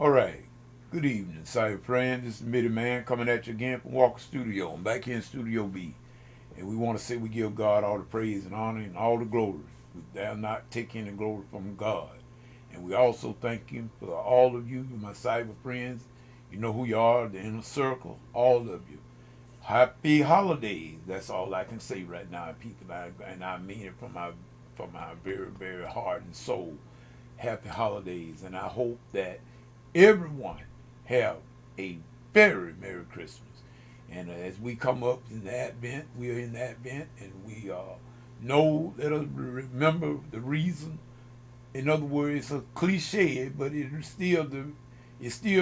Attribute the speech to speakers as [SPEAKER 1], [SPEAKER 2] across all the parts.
[SPEAKER 1] All right. Good evening, cyber friends. This is Midiman coming at you again from Walker Studio. I'm back here in Studio B. And we want to say we give God all the praise and honor and all the glory. We dare not take any glory from God. And we also thank Him for all of you, my cyber friends. You know who you are, the inner circle, all of you. Happy holidays. That's all I can say right now, people. And I mean it from my very, very heart and soul. Happy holidays. And I hope that everyone have a very Merry Christmas. And as we come up in the Advent, we are in the Advent, and we know, let us remember the reason. In other words, it's a cliche, but it's still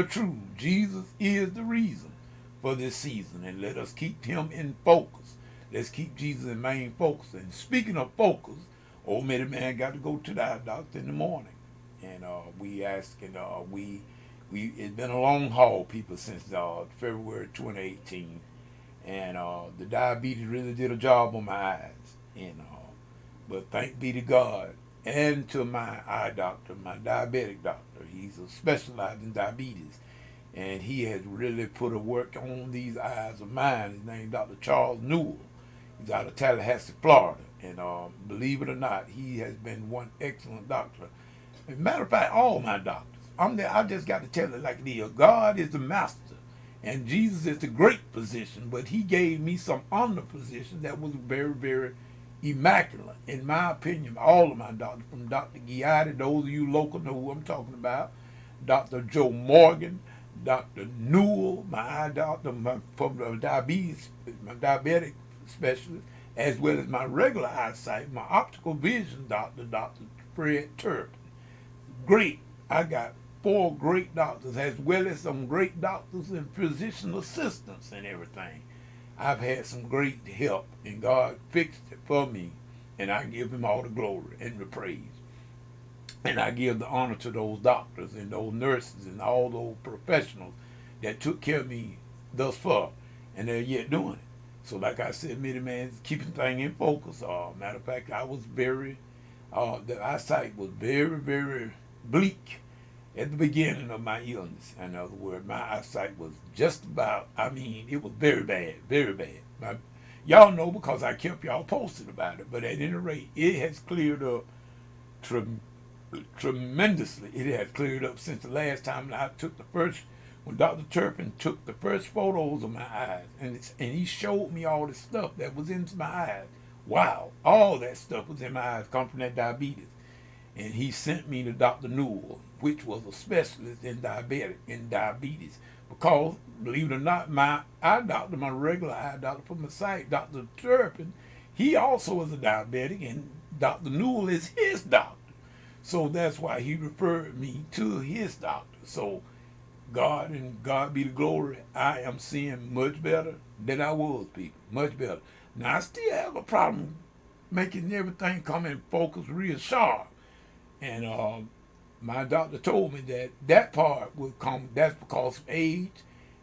[SPEAKER 1] true. Jesus is the reason for this season, and let us keep him in focus. Let's keep Jesus in main focus. And speaking of focus, old Midiman got to go to the eye doctor in the morning, and we asking we it's been a long haul, people, since February 2018, and the diabetes really did a job on my eyes, and but thank be to God and to my eye doctor, my diabetic doctor. He's a specialized in diabetes, and he has really put a work on these eyes of mine. His name is Dr. Charles Newell. He's out of Tallahassee, Florida, and believe it or not, he has been one excellent doctor. As a matter of fact, all my doctors. I just got to tell it like it is. God is the master, and Jesus is the great physician. But He gave me some under physicians that was very, very immaculate, in my opinion. All of my doctors, from Dr. Giotti, those of you local know who I'm talking about. Dr. Joe Morgan, Dr. Newell, my eye doctor, from the diabetes, my diabetic specialist, as well as my regular eyesight, my optical vision doctor, Dr. Fred Turpin. Great. I got four great doctors, as well as some great doctors and physician assistants and everything. I've had some great help, and God fixed it for me, and I give Him all the glory and the praise. And I give the honor to those doctors and those nurses and all those professionals that took care of me thus far, and they're yet doing it. So like I said, Midiman, keeping things in focus. Matter of fact, I was the eyesight was very, very bleak at the beginning of my illness. In other words, my eyesight was just about, it was very bad, very bad. Y'all know because I kept y'all posted about it, but at any rate, it has cleared up tremendously. It has cleared up since the last time I took when Dr. Turpin took the first photos of my eyes, and he showed me all the stuff that was in my eyes. Wow, all that stuff was in my eyes, come from that diabetes. And he sent me to Dr. Newell, which was a specialist in diabetes. Because, believe it or not, my eye doctor, my regular eye doctor from the site, Dr. Turpin, he also is a diabetic, and Dr. Newell is his doctor. So that's why he referred me to his doctor. So God be the glory, I am seeing much better than I was, people. Much better. Now, I still have a problem making everything come in focus real sharp. And my doctor told me that part would come. That's because of age.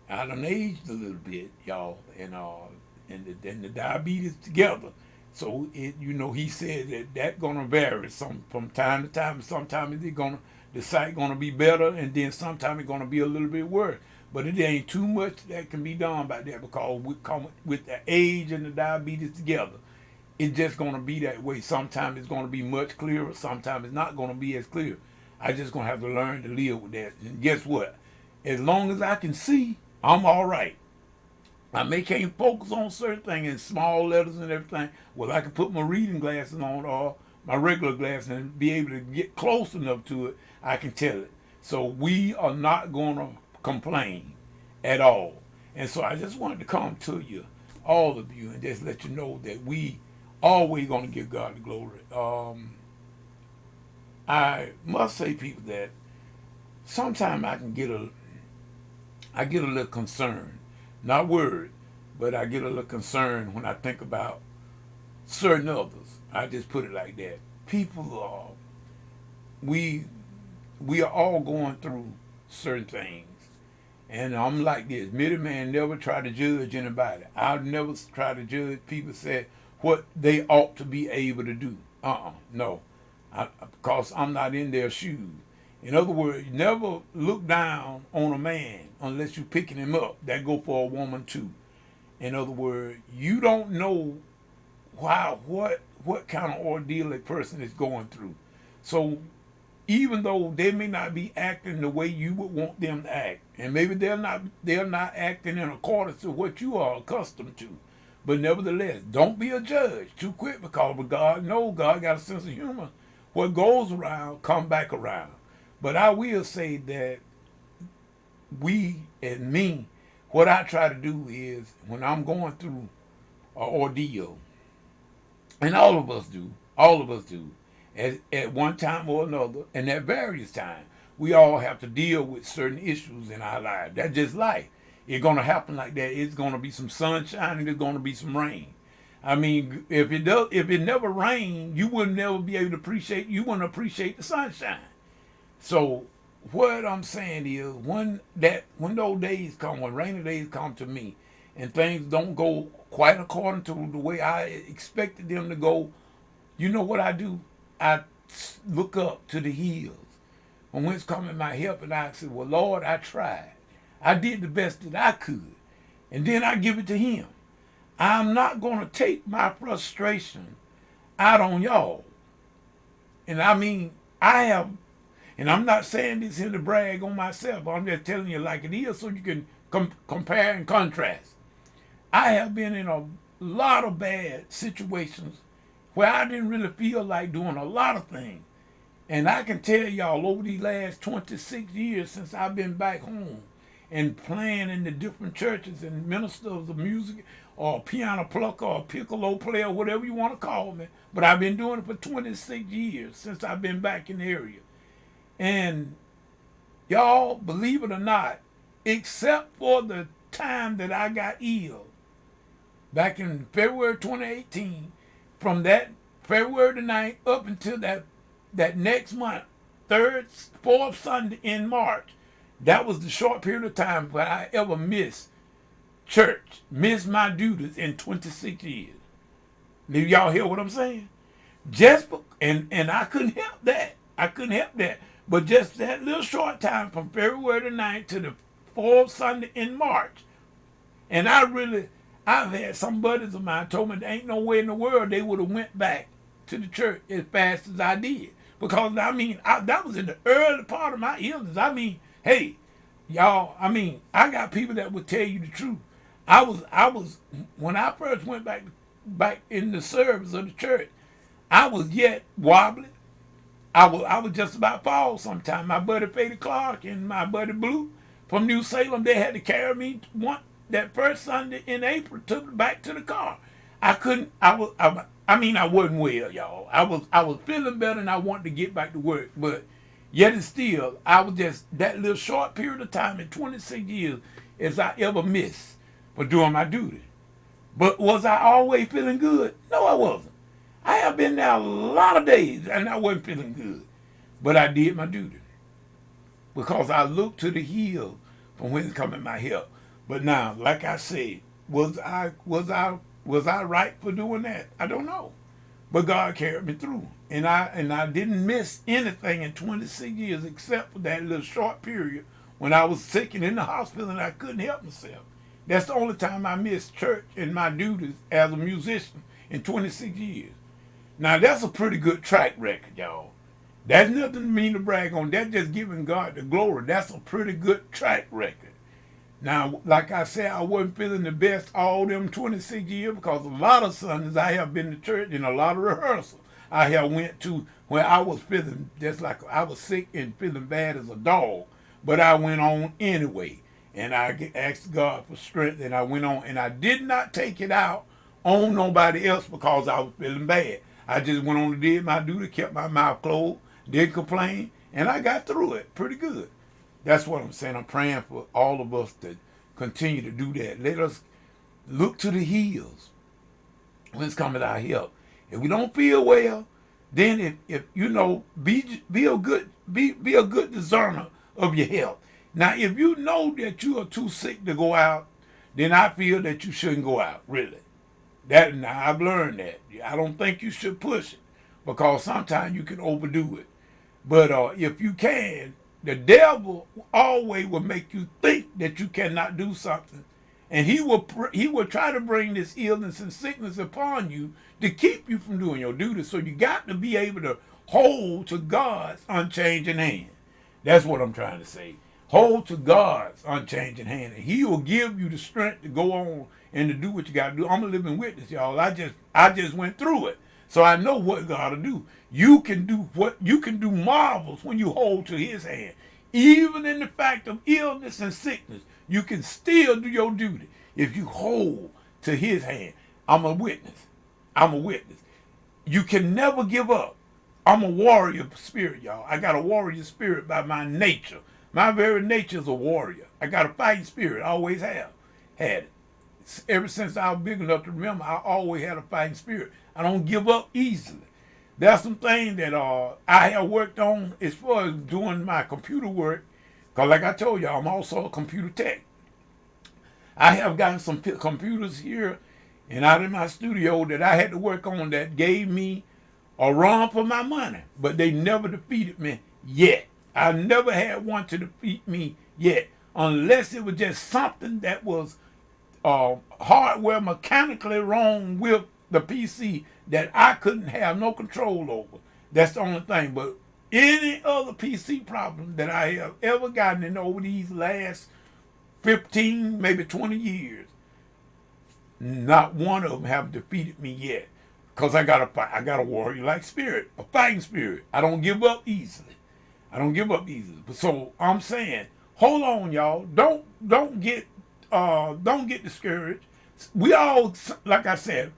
[SPEAKER 1] I done aged a little bit, y'all, and the diabetes together. So he said that gonna vary from time to time. Sometimes the sight gonna be better, and then sometimes it's gonna be a little bit worse. But it ain't too much that can be done about that, because we come with the age and the diabetes together. It's just going to be that way. Sometimes it's going to be much clearer. Sometimes it's not going to be as clear. I just going to have to learn to live with that. And guess what? As long as I can see, I'm all right. I can't focus on certain things in small letters and everything. Well, I can put my reading glasses on, or my regular glasses, and be able to get close enough to it. I can tell it. So we are not going to complain at all. And so I just wanted to come to you, all of you, and just let you know that we always going to give God the glory. I must say, people, that sometimes I get a little concerned, not worried, but I get a little concerned when I think about certain others. I just put it like that. People, we are all going through certain things, and I'm like this. Middleman never try to judge anybody. I've never try to judge people say what they ought to be able to do. No. Because I'm not in their shoes. In other words, you never look down on a man unless you're picking him up. That go for a woman too. In other words, you don't know what kind of ordeal a person is going through. So even though they may not be acting the way you would want them to act, and maybe they're not acting in accordance to what you are accustomed to, but nevertheless, don't be a judge too quick, because God got a sense of humor. What goes around come back around. But I will say that we and me, what I try to do is when I'm going through an ordeal, and all of us do, at one time or another, and at various times, we all have to deal with certain issues in our lives. That's just life. It's gonna happen like that. It's gonna be some sunshine and there's gonna be some rain. I mean, if it never rained, you would never be able to appreciate. You wouldn't appreciate the sunshine. So what I'm saying is, when those days come, when rainy days come to me, and things don't go quite according to the way I expected them to go, you know what I do? I look up to the hills from whence coming my help, and I say, well, Lord, I tried. I did the best that I could. And then I give it to him. I'm not going to take my frustration out on y'all. And I mean, I have, and I'm not saying this here to brag on myself. I'm just telling you like it is so you can compare and contrast. I have been in a lot of bad situations where I didn't really feel like doing a lot of things. And I can tell y'all over these last 26 years since I've been back home and playing in the different churches and ministers of music or piano plucker or piccolo player, whatever you want to call me. But I've been doing it for 26 years since I've been back in the area. And y'all, believe it or not, except for the time that I got ill back in February 2018, from that February the 9th up until that next month, fourth Sunday in March, that was the short period of time where I ever missed church, missed my duties in 26 years. Do y'all hear what I'm saying? And I couldn't help that. I couldn't help that. But just that little short time from February the 9th to the fourth Sunday in March, and I've had some buddies of mine told me there ain't no way in the world they would have went back to the church as fast as I did. Because, I mean, that was in the early part of my illness. I mean, hey, y'all, I mean, I got people that would tell you the truth. I was when I first went back in the service of the church, I was yet wobbly. I was just about fall sometime. My buddy Fady Clark and my buddy Blue from New Salem, they had to carry me that first Sunday in April back to the car. I couldn't. I wasn't well, y'all. I was feeling better and I wanted to get back to work, but yet and still, I was just that little short period of time in 26 years as I ever missed for doing my duty. But was I always feeling good? No, I wasn't. I have been there a lot of days and I wasn't feeling good. But I did my duty. Because I looked to the hill from whence coming my help. But now, like I said, was I right for doing that? I don't know. But God carried me through. And I didn't miss anything in 26 years except for that little short period when I was sick and in the hospital and I couldn't help myself. That's the only time I missed church and my duties as a musician in 26 years. Now, that's a pretty good track record, y'all. That's nothing to mean to brag on. That's just giving God the glory. That's a pretty good track record. Now, like I said, I wasn't feeling the best all them 26 years because a lot of Sundays I have been to church and a lot of rehearsals I have went to where I was feeling just like I was sick and feeling bad as a dog. But I went on anyway. And I asked God for strength and I went on. And I did not take it out on nobody else because I was feeling bad. I just went on and did my duty, kept my mouth closed, didn't complain, and I got through it pretty good. That's what I'm saying. I'm praying for all of us to continue to do that. Let us look to the hills whence cometh our help. If we don't feel well, then if you know, be a good discerner of your health. Now, if you know that you are too sick to go out, then I feel that you shouldn't go out, really. Now I've learned that. I don't think you should push it because sometimes you can overdo it. But if you can, the devil always will make you think that you cannot do something, and he will try to bring this illness and sickness upon you to keep you from doing your duty. So you got to be able to hold to God's unchanging hand. That's what I'm trying to say. Hold to God's unchanging hand, and He will give you the strength to go on and to do what you got to do. I'm a living witness, y'all. I just went through it, so I know what God to do. You can do marvels when you hold to His hand. Even in the fact of illness and sickness, you can still do your duty if you hold to His hand. I'm a witness. I'm a witness. You can never give up. I'm a warrior spirit, y'all. I got a warrior spirit by my nature. My very nature is a warrior. I got a fighting spirit. I always have had it. Ever since I was big enough to remember, I always had a fighting spirit. I don't give up easily. There's some things that I have worked on as far as doing my computer work. Because like I told you, I'm also a computer tech. I have gotten some computers here and out in my studio that I had to work on that gave me a run for my money. But they never defeated me yet. I never had one to defeat me yet. Unless it was just something that was hardware mechanically wrong with the PC that I couldn't have no control over. That's the only thing. But any other PC problem that I have ever gotten in over these last 15, maybe 20 years, not one of them have defeated me yet. Because I got a warrior-like spirit, a fighting spirit. I don't give up easily. I don't give up easily. So I'm saying, hold on, y'all. Don't get discouraged. We all, like I said,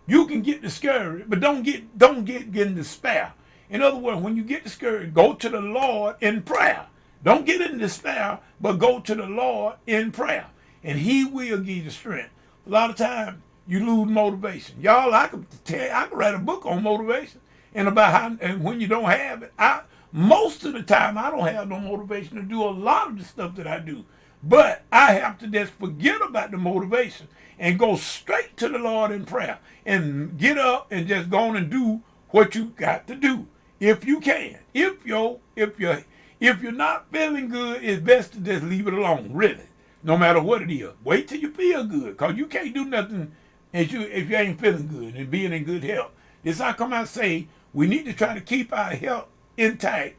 [SPEAKER 1] you can get discouraged, but don't get in despair. In other words, when you get discouraged, go to the Lord in prayer. Don't get in despair, but go to the Lord in prayer, and He will give you the strength. A lot of times you lose motivation, y'all. I could write a book on motivation and about how and when you don't have it. Most of the time I don't have no motivation to do a lot of the stuff that I do. But I have to just forget about the motivation and go straight to the Lord in prayer and get up and just go on and do what you got to do. If you can. If you're not feeling good, it's best to just leave it alone, really. No matter what it is. Wait till you feel good. Because you can't do nothing if you ain't feeling good and being in good health. This I come out and say we need to try to keep our health intact.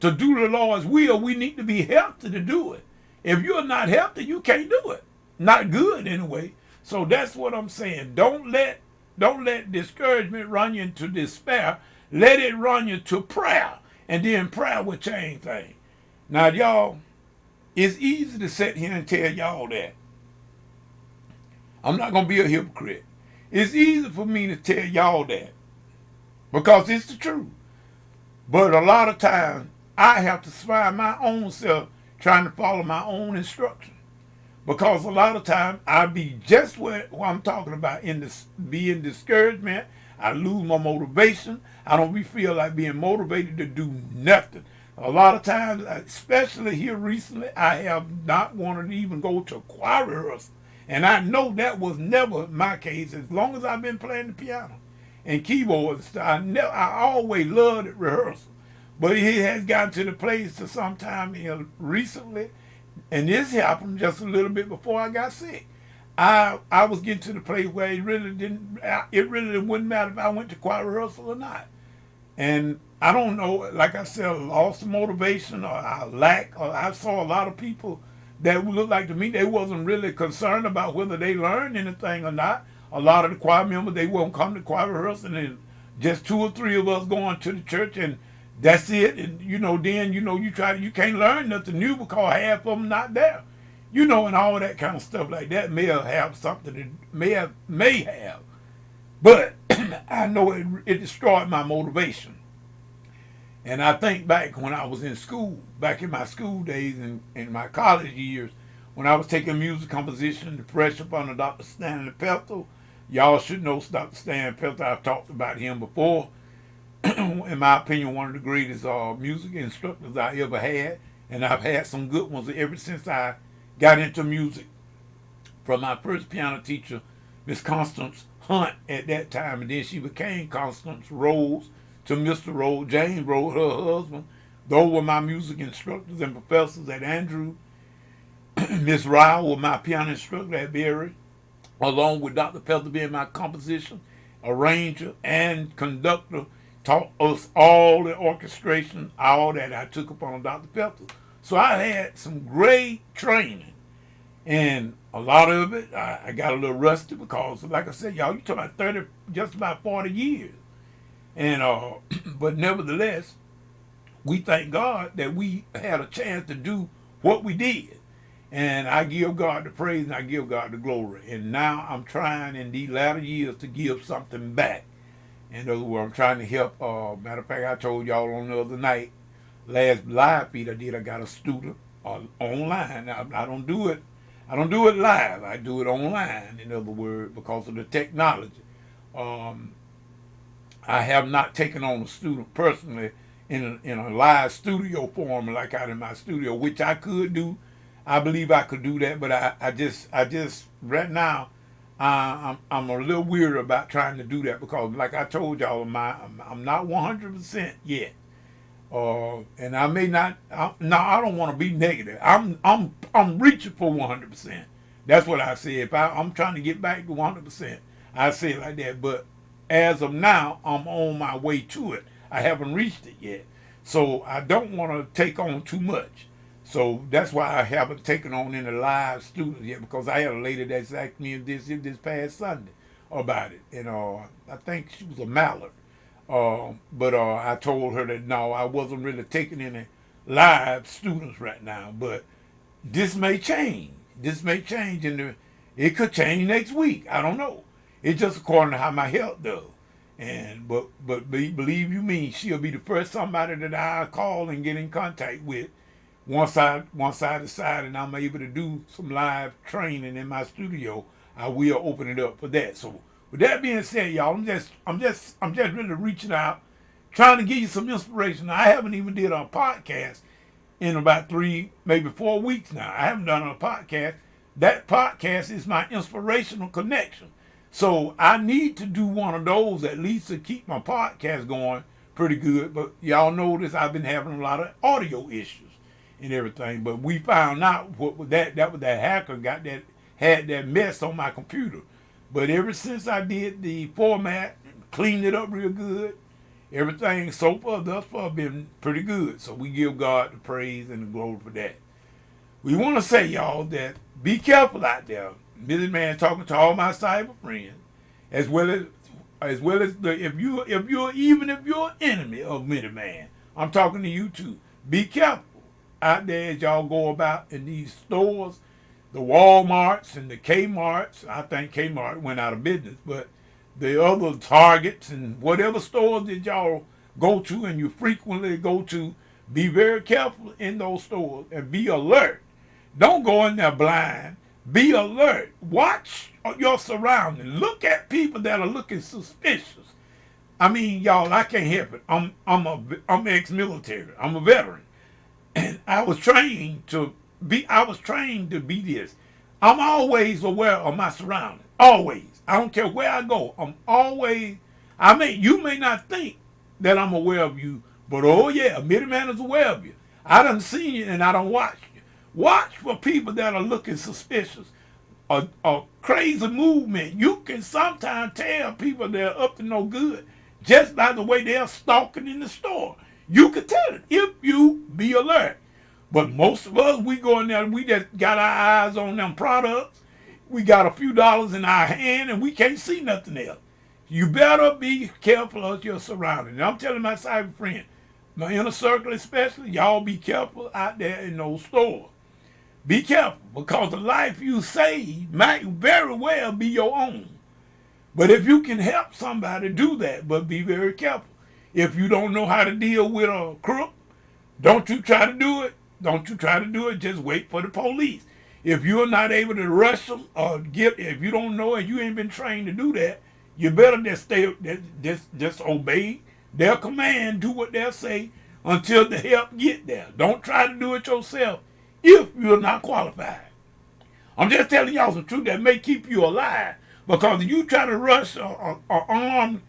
[SPEAKER 1] To do the Lord's will, we need to be healthy to do it. If you're not healthy, you can't do it. Not good anyway. So that's what I'm saying. Don't let discouragement run you into despair. Let it run you to prayer. And then prayer will change things. Now, y'all, it's easy to sit here and tell y'all that. I'm not going to be a hypocrite. It's easy for me to tell y'all that. Because it's the truth. But a lot of times, I have to find my own self trying to follow my own instruction. Because a lot of times I be just what I'm talking about be in discouragement. I lose my motivation. I don't feel like being motivated to do nothing. A lot of times, especially here recently, I have not wanted to even go to choir rehearsal. And I know that was never my case as long as I've been playing the piano and keyboard and stuff. I always loved rehearsal. But it has gotten to the place to sometime recently, and this happened just a little bit before I got sick. I was getting to the place where it really wouldn't matter if I went to choir rehearsal or not. And I don't know, like I said, I lost the motivation or I saw a lot of people that looked like to me they wasn't really concerned about whether they learned anything or not. A lot of the choir members, they won't come to choir rehearsal, and just 2 or 3 of us going to the church and that's it. And then you can't learn nothing new because half of them not there. And all that kind of stuff like that may have. But I know it destroyed my motivation. And I think back when I was in school, back in my school days and in my college years, when I was taking music composition, the pressure up under Dr. Stanley Peltor. Y'all should know Dr. Stanley Peltor. I've talked about him before. In my opinion, one of the greatest music instructors I ever had. And I've had some good ones ever since I got into music. From my first piano teacher, Miss Constance Hunt at that time. And then she became Constance Rhodes to Mr. Rhodes, James Rhodes, her husband. Those were my music instructors and professors at Andrew. Miss Ryle was my piano instructor at Berry, along with Dr. Pepper being my composition, arranger, and conductor. Taught us all the orchestration, all that I took upon Dr. Pepper. So I had some great training. And a lot of it, I got a little rusty because, like I said, y'all, you talking about 30, just about 40 years. And, but nevertheless, we thank God that we had a chance to do what we did. And I give God the praise and I give God the glory. And now I'm trying in these latter years to give something back. In other words, I'm trying to help. Matter of fact, I told y'all on the other night, last live feed I did, I got a student online. Now, I don't do it live. I do it online, in other words, because of the technology. I have not taken on a student personally in a live studio form like out in my studio, which I could do. I believe I could do that, but I just right now I'm a little weird about trying to do that because, like I told y'all, I'm not 100% yet. And I may not. No, I don't want to be negative. I'm reaching for 100%. That's what I say. If I'm trying to get back to 100%, I say it like that. But as of now, I'm on my way to it. I haven't reached it yet, so I don't want to take on too much. So that's why I haven't taken on any live students yet, because I had a lady that asked me this past Sunday about it, and I think she was a Mallard. But I told her that no, I wasn't really taking any live students right now. But this may change. This may change, and it could change next week. I don't know. It's just according to how my health does. And but believe you me, she'll be the first somebody that I call and get in contact with once I decide and I'm able to do some live training in my studio. I will open it up for that. So with that being said, y'all, I'm just really reaching out, trying to give you some inspiration. I haven't even did a podcast in about 3, maybe 4 weeks now. I haven't done a podcast. That podcast is my inspirational connection. So I need to do one of those at least to keep my podcast going pretty good. But y'all notice I've been having a lot of audio issues and everything. But we found out what was that was that hacker had that mess on my computer. But ever since I did the format, cleaned it up real good, everything so far thus far been pretty good. So we give God the praise and the glory for that. We want to say, y'all, that be careful out there. Midiman talking to all my cyber friends, as well as if you're an enemy of Midiman, I'm talking to you too. Be careful out there as y'all go about in these stores, the Walmarts and the Kmarts. I think Kmart went out of business, but the other Targets and whatever stores that y'all go to and you frequently go to, be very careful in those stores and be alert. Don't go in there blind. Be alert. Watch your surroundings. Look at people that are looking suspicious. I mean, y'all, I can't help it. I'm ex-military. I'm a veteran, and I was trained to be this. I'm always aware of my surroundings. Always. I don't care where I go. You may not think that I'm aware of you, but oh yeah, a Midiman is aware of you. I done seen you and I done watched you. Watch for people that are looking suspicious. A crazy movement. You can sometimes tell people that are up to no good just by the way they're stalking in the store. You can tell it if you be alert. But most of us, we go in there and we just got our eyes on them products. We got a few dollars in our hand and we can't see nothing else. You better be careful of your surroundings. I'm telling my cyber friend, my inner circle especially, y'all be careful out there in those stores. Be careful, because the life you save might very well be your own. But if you can help somebody, do that, but be very careful. If you don't know how to deal with a crook, don't you try to do it. Don't you try to do it. Just wait for the police. If you're not able to rush them if you don't know and you ain't been trained to do that, you better just obey their command, do what they'll say until the help get there. Don't try to do it yourself if you're not qualified. I'm just telling y'all some truth that may keep you alive, because if you try to rush a armed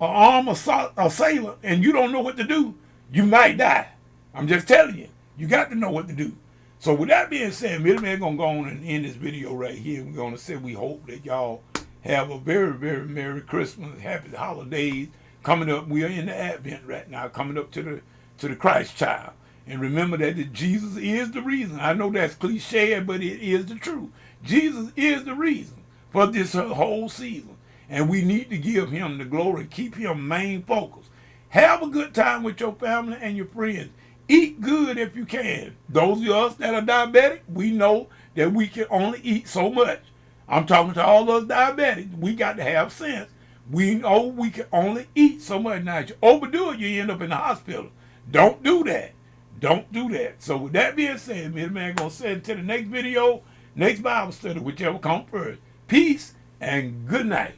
[SPEAKER 1] assailant and you don't know what to do, you might die. I'm just telling you. You got to know what to do. So with that being said, Midiman gonna go on and end this video right here. We're gonna say we hope that y'all have a very, very Merry Christmas, Happy Holidays. Coming up, we are in the Advent right now, coming up to the Christ child. And remember that Jesus is the reason. I know that's cliche, but it is the truth. Jesus is the reason for this whole season. And we need to give him the glory, keep him main focus. Have a good time with your family and your friends. Eat good if you can. Those of us that are diabetic, we know that we can only eat so much. I'm talking to all those diabetics. We got to have sense. We know we can only eat so much. Now, if you overdo it, you end up in the hospital. Don't do that. Don't do that. So with that being said, Midiman gonna send it to the next video, next Bible study, whichever comes first. Peace and good night.